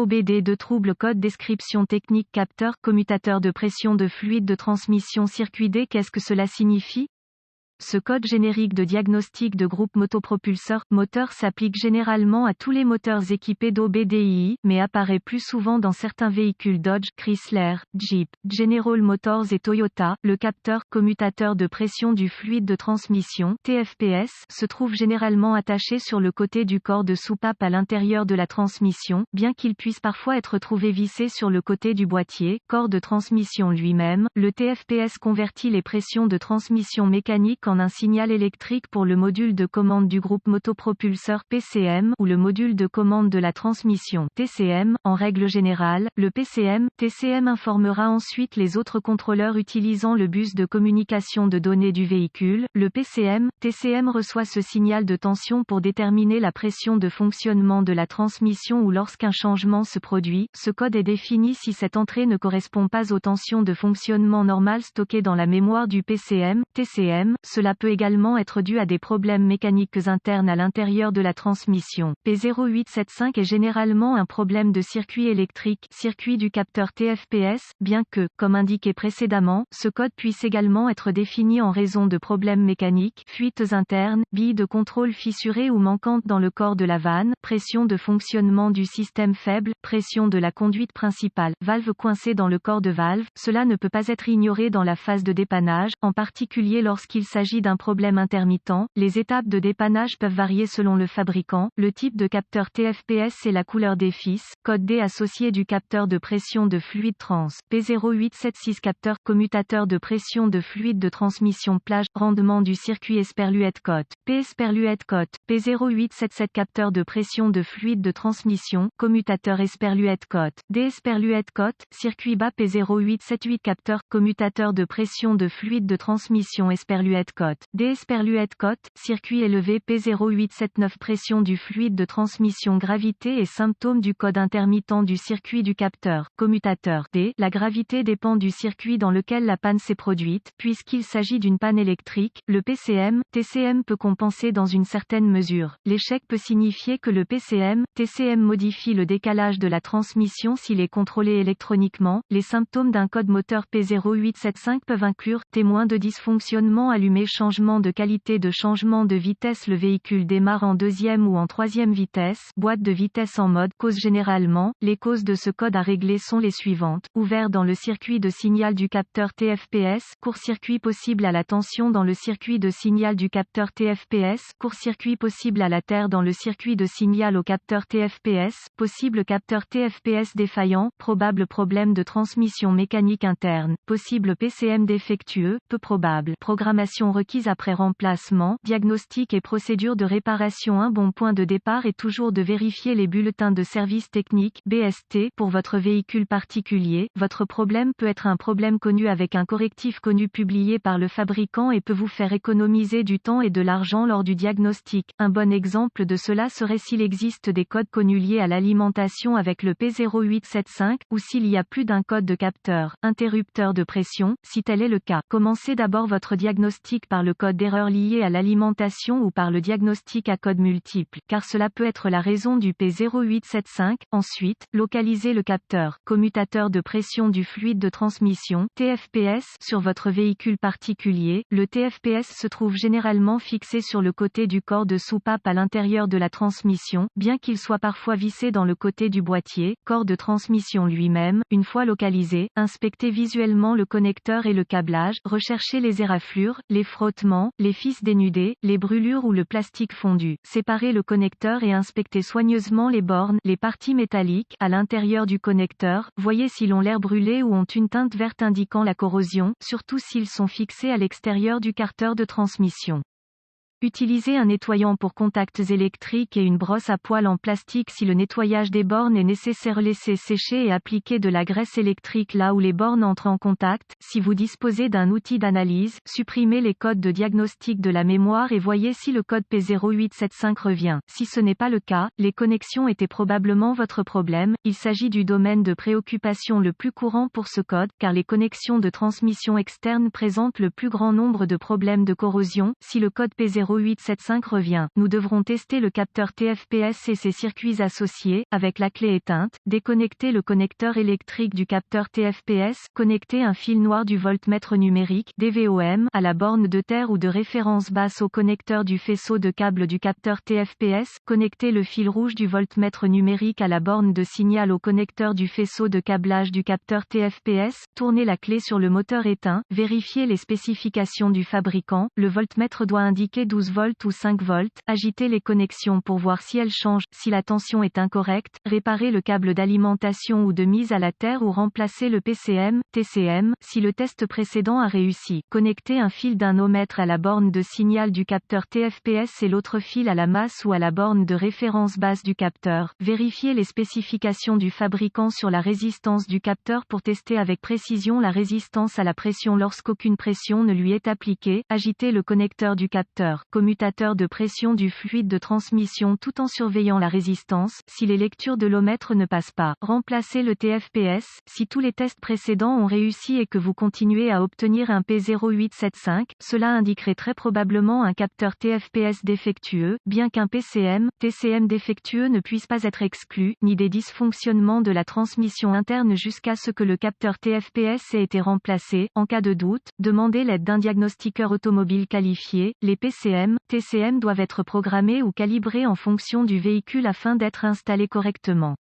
OBD de trouble code description technique capteur commutateur de pression de fluide de transmission circuit D. Qu'est-ce que cela signifie? Ce code générique de diagnostic de groupe motopropulseur moteur s'applique généralement à tous les moteurs équipés d'OBDI, mais apparaît plus souvent dans certains véhicules Dodge, Chrysler, Jeep, General Motors et Toyota. Le capteur commutateur de pression du fluide de transmission (TFPS) se trouve généralement attaché sur le côté du corps de soupape à l'intérieur de la transmission, bien qu'il puisse parfois être trouvé vissé sur le côté du boîtier, corps de transmission lui-même. Le TFPS convertit les pressions de transmission mécanique en un signal électrique pour le module de commande du groupe motopropulseur PCM ou le module de commande de la transmission TCM. En règle générale, le PCM/TCM informera ensuite les autres contrôleurs utilisant le bus de communication de données du véhicule. Le PCM/TCM reçoit ce signal de tension pour déterminer la pression de fonctionnement de la transmission ou lorsqu'un changement se produit. Ce code est défini si cette entrée ne correspond pas aux tensions de fonctionnement normales stockées dans la mémoire du PCM/TCM. Cela peut également être dû à des problèmes mécaniques internes à l'intérieur de la transmission. P0875 est généralement un problème de circuit électrique, circuit du capteur TFPS, bien que, comme indiqué précédemment, ce code puisse également être défini en raison de problèmes mécaniques, fuites internes, billes de contrôle fissurées ou manquantes dans le corps de la vanne, pression de fonctionnement du système faible, pression de la conduite principale, valve coincée dans le corps de valve. Cela ne peut pas être ignoré dans la phase de dépannage, en particulier lorsqu'il s'agit d'un problème intermittent. Les étapes de dépannage peuvent varier selon le fabricant, le type de capteur TFPS et la couleur des fils. Code D associé du capteur de pression de fluide trans. P0876 capteur commutateur de pression de fluide de transmission plage. Rendement du circuit Esperluette cote. P Esperluette cote. P0877 capteur de pression de fluide de transmission, commutateur Esperluette cote. D Esperluette cote. Circuit bas P0878 capteur commutateur de pression de fluide de transmission Esperluette cote. D Esperluette cote. Circuit élevé P0879 pression du fluide de transmission gravité et symptômes du code intermittent du circuit du capteur commutateur D. La gravité dépend du circuit dans lequel la panne s'est produite. Puisqu'il s'agit d'une panne électrique, le PCM/TCM peut compenser dans une certaine mesure. L'échec peut signifier que le PCM/TCM modifie le décalage de la transmission s'il est contrôlé électroniquement. Les symptômes d'un code moteur P0875 peuvent inclure témoin de dysfonctionnement allumé, changement de qualité de changement de vitesse, le véhicule démarre en deuxième ou en troisième vitesse, boîte de vitesse en mode cause. Généralement, les causes de ce code à régler sont les suivantes: ouvert dans le circuit de signal du capteur TFPS, court-circuit possible à la tension dans le circuit de signal du capteur TFPS, court-circuit possible à la terre dans le circuit de signal au capteur TFPS, possible capteur TFPS défaillant, probable problème de transmission mécanique interne, possible PCM défectueux, peu probable, programmation requise après remplacement, diagnostic et procédure de réparation. Un bon point de départ est toujours de vérifier les bulletins de service technique (BST) pour votre véhicule particulier. Votre problème peut être un problème connu avec un correctif connu publié par le fabricant et peut vous faire économiser du temps et de l'argent lors du diagnostic. Un bon exemple de cela serait s'il existe des codes connus liés à l'alimentation avec le P0875, ou s'il y a plus d'un code de capteur interrupteur de pression, si tel est le cas. Commencez d'abord votre diagnostic par le code d'erreur lié à l'alimentation ou par le diagnostic à code multiple, car cela peut être la raison du P0875. Ensuite, localisez le capteur commutateur de pression du fluide de transmission TFPS sur votre véhicule particulier. Le TFPS se trouve généralement fixé sur le côté du corps de soupape à l'intérieur de la transmission, bien qu'il soit parfois vissé dans le côté du boîtier, corps de transmission lui-même. Une fois localisé, inspectez visuellement le connecteur et le câblage, recherchez les éraflures, les frottements, les fils dénudés, les brûlures ou le plastique fondu. Séparez le connecteur et inspectez soigneusement les bornes, les parties métalliques, à l'intérieur du connecteur. Voyez s'ils ont l'air brûlés ou ont une teinte verte indiquant la corrosion, surtout s'ils sont fixés à l'extérieur du carter de transmission. Utilisez un nettoyant pour contacts électriques et une brosse à poils en plastique si le nettoyage des bornes est nécessaire. Laissez sécher et appliquez de la graisse électrique là où les bornes entrent en contact. Si vous disposez d'un outil d'analyse, supprimez les codes de diagnostic de la mémoire et voyez si le code P0875 revient. Si ce n'est pas le cas, les connexions étaient probablement votre problème. Il s'agit du domaine de préoccupation le plus courant pour ce code, car les connexions de transmission externe présentent le plus grand nombre de problèmes de corrosion. Si le code P0875 P0875 revient. Nous devrons tester le capteur TFPS et ses circuits associés, avec la clé éteinte, déconnecter le connecteur électrique du capteur TFPS, connecter un fil noir du voltmètre numérique, DVOM, à la borne de terre ou de référence basse au connecteur du faisceau de câble du capteur TFPS, connecter le fil rouge du voltmètre numérique à la borne de signal au connecteur du faisceau de câblage du capteur TFPS, tourner la clé sur le moteur éteint, vérifier les spécifications du fabricant, le voltmètre doit indiquer 12 volts ou 5 volts, agiter les connexions pour voir si elles changent, si la tension est incorrecte, réparer le câble d'alimentation ou de mise à la terre ou remplacer le PCM, TCM, si le test précédent a réussi, connecter un fil d'un ohmètre à la borne de signal du capteur TFPS et l'autre fil à la masse ou à la borne de référence basse du capteur, vérifier les spécifications du fabricant sur la résistance du capteur pour tester avec précision la résistance à la pression lorsqu'aucune pression ne lui est appliquée, agiter le connecteur du capteur, commutateur de pression du fluide de transmission tout en surveillant la résistance, si les lectures de l'ohmètre ne passent pas, remplacer le TFPS, si tous les tests précédents ont réussi et que vous continuez à obtenir un P0875, cela indiquerait très probablement un capteur TFPS défectueux, bien qu'un PCM, TCM défectueux ne puisse pas être exclu, ni des dysfonctionnements de la transmission interne jusqu'à ce que le capteur TFPS ait été remplacé. En cas de doute, demandez l'aide d'un diagnostiqueur automobile qualifié. Les PCM, TCM doivent être programmés ou calibrés en fonction du véhicule afin d'être installés correctement.